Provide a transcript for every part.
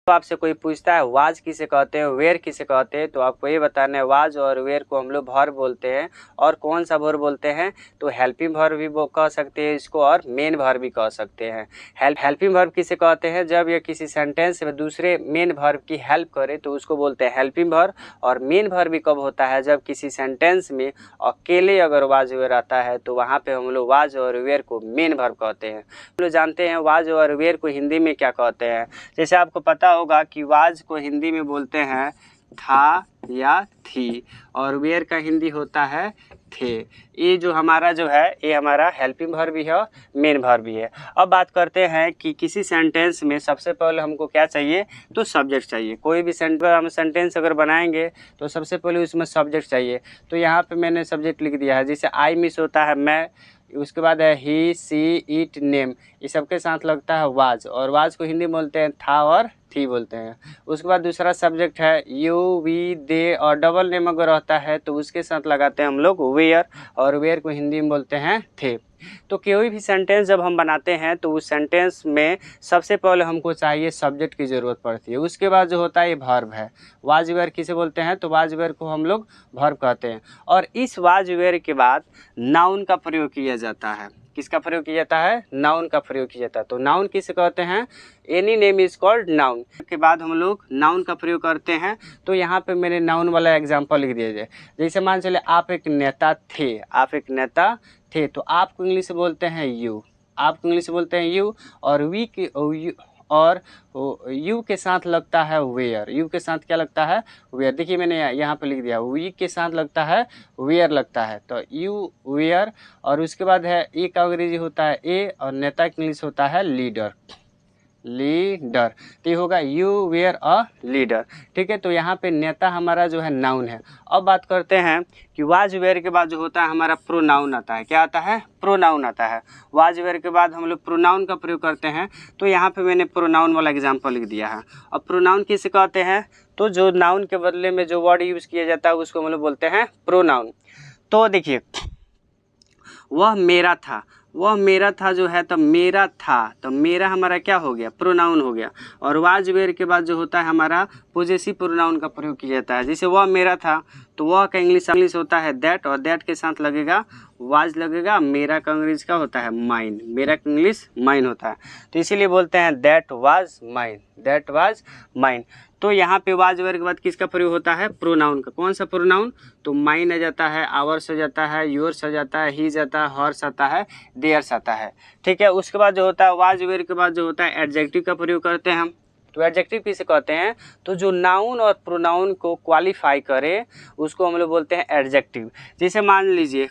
तो आपसे कोई पूछता है वाज किसे कहते हैं, वेयर किसे कहते हैं, तो आपको ये बताना है वाज और वेयर को हम लोग वर्ब बोलते हैं। और कौन सा वर्ब बोलते हैं, तो हेल्पिंग वर्ब भी कह सकते हैं इसको, और मेन वर्ब भी कह सकते हैं। हेल्पिंग वर्ब किसे कहते हैं, जब यह किसी सेंटेंस में दूसरे मेन वर्ब की हेल्प करे तो उसको बोलते हैं हेल्पिंग वर्ब। और मेन वर्ब भी कब होता है, जब किसी सेंटेंस में अकेले अगर वाज वेयर आता है तो वहाँ पे हम लोग वाज और वेयर को मेन वर्ब कहते हैं। हम लोग जानते हैं वाज और वेयर को हिंदी में क्या कहते हैं। जैसे आपको पता होगा कि वाज को हिंदी में बोलते हैं था या थी, और वेयर का हिंदी होता है थे। ये जो हमारा जो है ये हमारा हेल्पिंग वर्ब भी है और मेन वर्ब भी है। अब बात करते हैं कि किसी सेंटेंस में सबसे पहले हमको क्या चाहिए, तो सब्जेक्ट चाहिए। कोई भी हम सेंटेंस अगर बनाएंगे तो सबसे पहले उसमें सब्जेक्ट चाहिए। तो यहाँ पे मैंने सब्जेक्ट लिख दिया है, जैसे आई मिस होता है मैं, उसके बाद है ही सी इट नेम, ये सबके साथ लगता है वाज, और वाज को हिंदी में बोलते हैं था और थी बोलते हैं। उसके बाद दूसरा सब्जेक्ट है यू वी दे, और डबल नेम अगर रहता है तो उसके साथ लगाते हैं हम लोग वेयर, और वेयर को हिंदी में बोलते हैं थे। तो कोई भी सेंटेंस जब हम बनाते हैं तो उस सेंटेंस में सबसे पहले हमको चाहिए सब्जेक्ट की ज़रूरत पड़ती है। उसके बाद जो होता है ये वर्ब है। वाज वेयर किसे बोलते हैं, तो वाज वेयर को हम लोग वर्ब कहते हैं। और इस वाज वेयर के बाद नाउन का प्रयोग किया जाता है। किसका प्रयोग किया जाता है, नाउन का प्रयोग किया जाता है। तो नाउन किसे कहते हैं, any name is called noun. के बाद हम लोग नाउन का प्रयोग करते हैं। तो यहाँ पे मैंने नाउन वाला एग्जांपल लिख दिया जाए। जैसे मान चले आप एक नेता थे, आप एक नेता थे, तो आपको इंग्लिश से बोलते हैं यू, आपको इंग्लिश से बोलते हैं यू। और वी के और यू के साथ लगता है वेयर, यू के साथ क्या लगता है, वेयर। देखिए मैंने यहाँ पे लिख दिया, वी के साथ लगता है वेयर लगता है, तो यू वेयर। और उसके बाद है ए का अंग्रेजी होता है ए, और नेता का इंग्लिश होता है लीडर, लीडर। तो ये होगा यू वेयर अ लीडर। ठीक है, तो यहाँ पे नेता हमारा जो है नाउन है। अब बात करते हैं कि वाज वेयर के बाद जो होता है हमारा प्रोनाउन आता है। क्या आता है, प्रोनाउन आता है। वाज वेयर के बाद हम लोग प्रोनाउन का प्रयोग करते हैं। तो यहाँ पे मैंने प्रोनाउन वाला एग्जाम्पल लिख दिया है। अब प्रोनाउन किसे कहते हैं, तो जो नाउन के बदले में जो वर्ड यूज़ किया जाता है उसको हम लोग बोलते हैं प्रोनाउन। तो देखिए वह मेरा था, वह मेरा था जो है, तो मेरा था, तो मेरा हमारा क्या हो गया, प्रोनाउन हो गया। और वाज वेयर के बाद जो होता है हमारा पोजेसिव प्रोनाउन का प्रयोग किया जाता है। जैसे वह मेरा था, तो वह का इंग्लिश होता है दैट, और दैट के साथ लगेगा वाज लगेगा। मेरा का इंग्लिश का होता है माइन, मेरा का इंग्लिश माइन होता है। तो इसीलिए बोलते हैं that was mine, that was mine. तो यहाँ पे वाज वेयर के बाद किसका प्रयोग होता है, प्रोनाउन का। कौन सा प्रोनाउन, तो माइन आ जाता है, आवर्स हो जाता है, योर्स हो जाता है, ही जाता है, हॉर्स आता है, देयर्स आता है। ठीक है, उसके बाद जो होता है वाज वेयर के बाद जो होता है एडजेक्टिव का प्रयोग करते हैं हम। तो एडजेक्टिव किसे कहते हैं, तो जो नाउन और प्रोनाउन को क्वालिफाई करे उसको हम लोग बोलते हैं एडजेक्टिव। जैसे मान लीजिए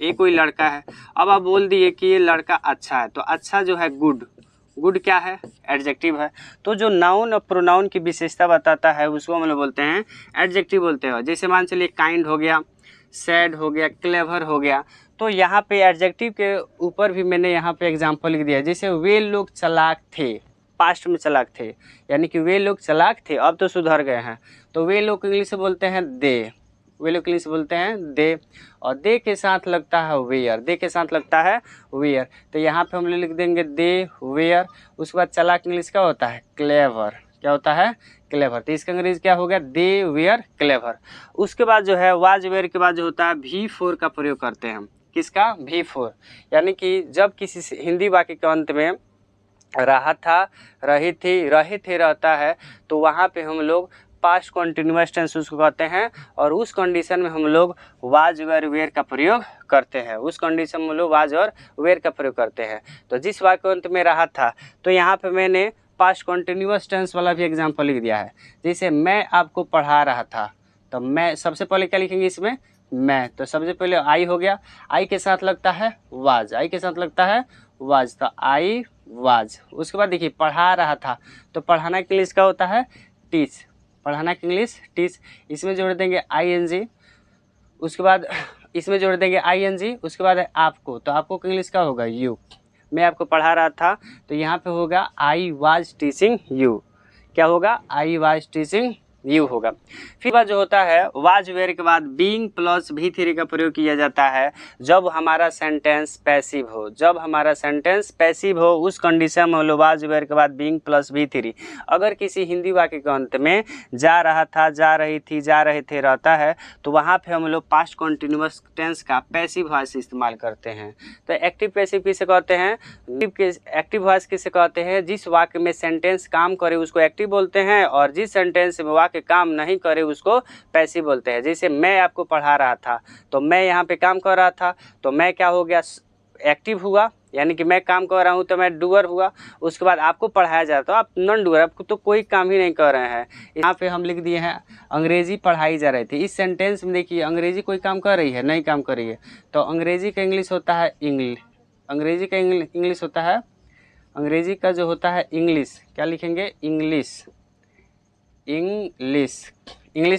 ये कोई लड़का है, अब आप बोल दिए कि ये लड़का अच्छा है, तो अच्छा जो है गुड, गुड क्या है, एडजेक्टिव है। तो जो नाउन और प्रोनाउन की विशेषता बताता है उसको हम लोग बोलते हैं एडजेक्टिव बोलते हैं। जैसे मान चलिए काइंड हो गया, सैड हो गया, क्लेवर हो गया। तो यहाँ पे एडजेक्टिव के ऊपर भी मैंने यहाँ पे एग्जांपल लिख दिया। जैसे वे लोग चालाक थे, पास्ट में चालाक थे, यानी कि वे लोग चालाक थे, अब तो सुधर गए हैं। तो वे लोग इंग्लिश से बोलते हैं दे, वे लोग इंग्लिश बोलते हैं दे। और दे के साथ लगता है वेयर, दे के साथ लगता है वेयर। तो यहाँ पे हम लोग लिख देंगे दे वेयर। उसके बाद चालाक इंग्लिश क्या होता है, क्लेवर, क्या होता है, क्लेवर। तो इसका अंग्रेजी क्या हो गया, दे वेयर क्लेवर। उसके बाद जो है वाज वेयर के बाद जो होता है V4 का प्रयोग करते हैं हम। किसका, V4, यानी कि जब किसी हिंदी वाक्य के अंत में रहा था, रही थी, रहे थे रहता है, तो वहाँ पे हम लोग पास्ट कॉन्टिन्यूअस टेंस उसको कहते हैं। और उस कंडीशन में हम लोग वाज वर वेयर का प्रयोग करते हैं, उस कंडीशन में हम लोग वाज और वेयर का प्रयोग करते हैं। तो जिस वाक्य अंत में रहा था, तो यहाँ पे मैंने पास्ट कॉन्टिन्यूअस टेंस वाला भी एग्जाम्पल लिख दिया है। जैसे मैं आपको पढ़ा रहा था, तो मैं सबसे पहले क्या लिखेंगे इसमें, मैं। तो सबसे पहले आई हो गया, आई के साथ लगता है वाज, आई के साथ लगता है वाज, तो आई वाज। उसके बाद देखिए पढ़ा रहा था, तो पढ़ाना के इंग्लिश का होता है टीच, पढ़ाना के इंग्लिश टीच। इसमें जोड़ देंगे ING, उसके बाद इसमें जोड़ देंगे ING, उसके बाद है आपको, तो आपको का इंग्लिश का होगा यू। मैं आपको पढ़ा रहा था, तो यहाँ पे होगा आई वाज टीचिंग यू। क्या होगा, आई वाज टीचिंग यू होगा। फिर बात जो होता है वाज वेयर के बाद बीइंग प्लस V3 का प्रयोग किया जाता है जब हमारा सेंटेंस पैसिव हो। जब हमारा सेंटेंस पैसिव हो उस कंडीशन में हम लोग वाज वेयर के बाद बीइंग प्लस V3। अगर किसी हिंदी वाक्य के अंत में जा रहा था, जा रही थी, जा रहे थे रहता है तो वहाँ पे हम लोग पास्ट कंटिन्यूअस टेंस का पैसिव वॉइस इस्तेमाल करते हैं। तो एक्टिव पैसिव किसे कहते हैं? एक्टिव वॉइस किसे कहते हैं? जिस वाक्य में सेंटेंस काम करे उसको एक्टिव बोलते हैं और जिस सेंटेंस में वाक्य काम नहीं करे उसको पैसिव बोलते हैं। जैसे मैं आपको पढ़ा रहा था तो मैं यहाँ पे काम कर रहा था तो मैं क्या हो गया? एक्टिव हुआ, यानी कि मैं काम कर रहा हूँ तो मैं डूअर हुआ। उसके बाद आपको पढ़ाया जाता है, आप नॉन डूअर, आपको तो कोई काम ही नहीं कर रहे हैं। यहाँ पे हम लिख दिए हैं अंग्रेजी पढ़ाई जा रही थी। इस सेंटेंस में देखिए अंग्रेजी कोई काम कर रही है? नहीं काम कर रही है। तो अंग्रेजी का इंग्लिश होता है अंग्रेजी का इंग्लिश होता है, अंग्रेजी का जो होता है इंग्लिश, क्या लिखेंगे? इंग्लिश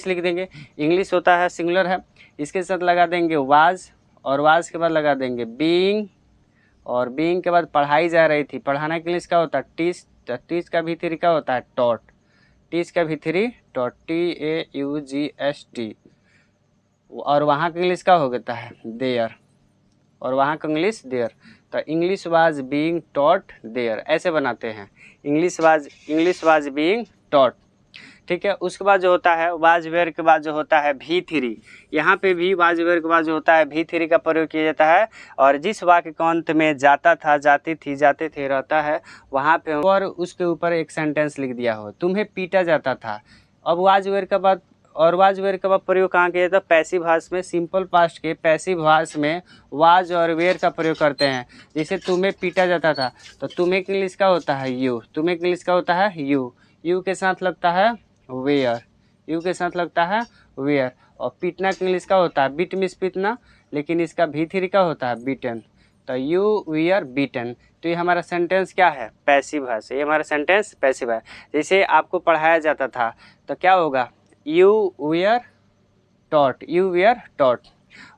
लिख देंगे। इंग्लिश होता है सिंगुलर है, इसके साथ लगा देंगे वाज और वाज के बाद लगा देंगे बीइंग और बीइंग के बाद पढ़ाई जा रही थी। पढ़ाना के इंग्लिश क्या होता है? टीच का V3 क्या होता है? टॉट। टीच का V3 टॉट, TAUGST। और वहाँ का इंग्लिश क्या हो जाता है? देयर। और वहाँ का इंग्लिश देयर। तो English was being taught there, ऐसे बनाते हैं। इंग्लिश वाज बीइंग टॉट, ठीक है। उसके बाद जो होता है वाज वेयर के बाद जो होता है V3। यहाँ पे भी वाज वेयर के बाद जो होता है V3 का प्रयोग किया जाता है और जिस वाक्य के अंत में जाता था, जाती थी, जाते थे रहता है वहाँ पे और उसके ऊपर एक सेंटेंस लिख दिया हो, तुम्हें पीटा जाता था। अब वाज वेयर के बाद प्रयोग कहाँ किया जाता है? पैसिव वॉइस में। सिंपल पास्ट के पैसिव वॉइस में वाज और वेयर का प्रयोग करते हैं। जैसे तुम्हें पीटा जाता था तो तुम्हें के इंग्लिश का होता है यू। तुम्हें के इंग्लिश का होता है यू। यू के साथ लगता है वेयर। यू के साथ लगता है वेयर। और पीटना के इंग्लिश का होता है बीट, मिस पीटना, लेकिन इसका V3 का होता है बीटन। तो यू वेयर बीटन। तो ये हमारा सेंटेंस क्या है? पैसिव है। ये हमारा सेंटेंस पैसिव है। जैसे आपको पढ़ाया जाता था तो क्या होगा? You were taught. You were taught.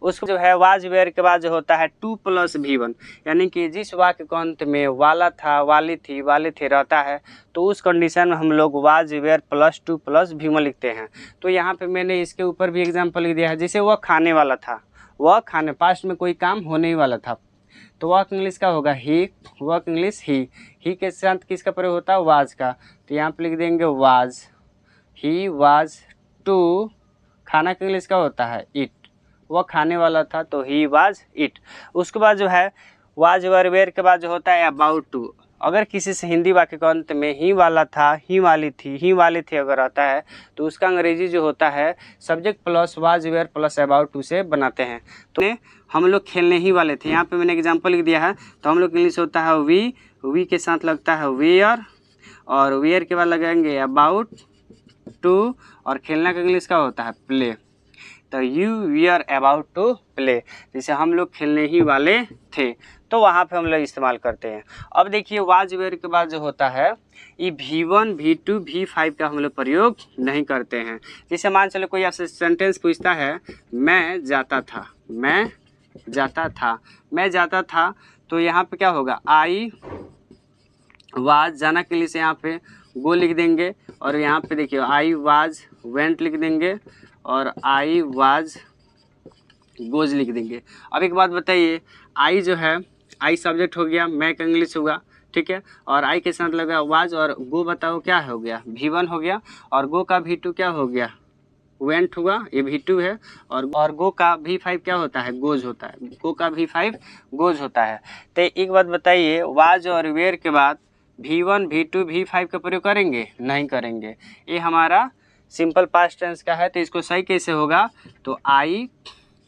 उसको जो है वाज वेयर के बाद जो होता है 2 + V1, यानी कि जिस वाक्य के अंत में वाला था, वाली थी, वाले थे रहता है तो उस कंडीशन में हम लोग वाज वेयर +2 + V1 लिखते हैं। तो यहाँ पे मैंने इसके ऊपर भी एग्जाम्पल लिख दिया है। जैसे वह खाने वाला था, वह खाने, पास्ट में कोई काम होने ही वाला था तो वह इंग्लिश का होगा ही। वह इंग्लिश ही के साथ किसका प्रयोग होता है? वाज का। तो यहाँ पे लिख देंगे वाज। He was to. खाना का इंग्लिश का होता है इट। वह खाने वाला था तो ही वाज इट। उसके बाद जो है वाज वेयर के बाद जो होता है अबाउट टू। अगर किसी से हिंदी वाक्य के अंत में ही वाला था, ही वाली थी, ही वाले थे अगर आता है तो उसका अंग्रेजी जो होता है subject plus was were plus about to से बनाते हैं। तो हम लोग खेलने ही वाले थे, यहाँ पे मैंने एग्जाम्पल लिख दिया है। तो हम लोग इंग्लिश होता है वी के साथ लगता है वेयर और वेयर के बाद लगाएंगे अबाउट टू और खेलना का इंग्लिश का होता है प्ले। तो you were about to play, जैसे हम लोग खेलने ही वाले थे तो वहाँ पे हम लोग इस्तेमाल करते हैं। अब देखिए वाज वेयर के बाद जो होता है ये V1, V2, V5 का हम लोग प्रयोग नहीं करते हैं। जैसे मान चलो कोई आपसे सेंटेंस पूछता है मैं जाता था, तो यहाँ पे क्या होगा? आई वाज, जाना के लिए से यहाँ पे गो लिख देंगे और यहाँ पे देखिए आई वाज वेंट लिख देंगे और आई वाज गोज लिख देंगे। अब एक बात बताइए, आई जो है आई सब्जेक्ट हो गया, मैं का इंग्लिश होगा, ठीक है, और आई के साथ लगा वाज और गो, बताओ क्या हो गया? V1 हो गया और गो का V2 क्या हो गया? वेंट हुआ, ये V2 है और गो का V5 क्या होता है? गोज होता है। गो का V5 गोज होता है। तो एक बात बताइए, वाज और वेयर के बाद V1, V2, V5 का प्रयोग करेंगे? नहीं करेंगे। ये हमारा सिंपल पास्ट टेंस का है तो इसको सही कैसे होगा? तो आई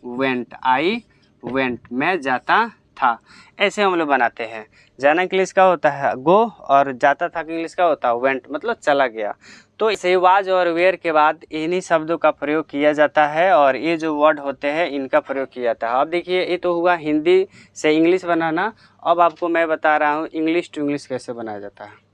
वेंट, मैं जाता था, ऐसे हम लोग बनाते हैं। जाना के इंग्लिश का होता है गो और जाता था के इंग्लिश का होता है वेंट, मतलब चला गया। तो इसे वाज और वेयर के बाद इन्हीं शब्दों का प्रयोग किया जाता है और ये जो वर्ड होते हैं इनका प्रयोग किया जाता है। अब देखिए ये तो हुआ हिंदी से इंग्लिश बनाना। अब आपको मैं बता रहा हूँ इंग्लिश टू इंग्लिश कैसे बनाया जाता है।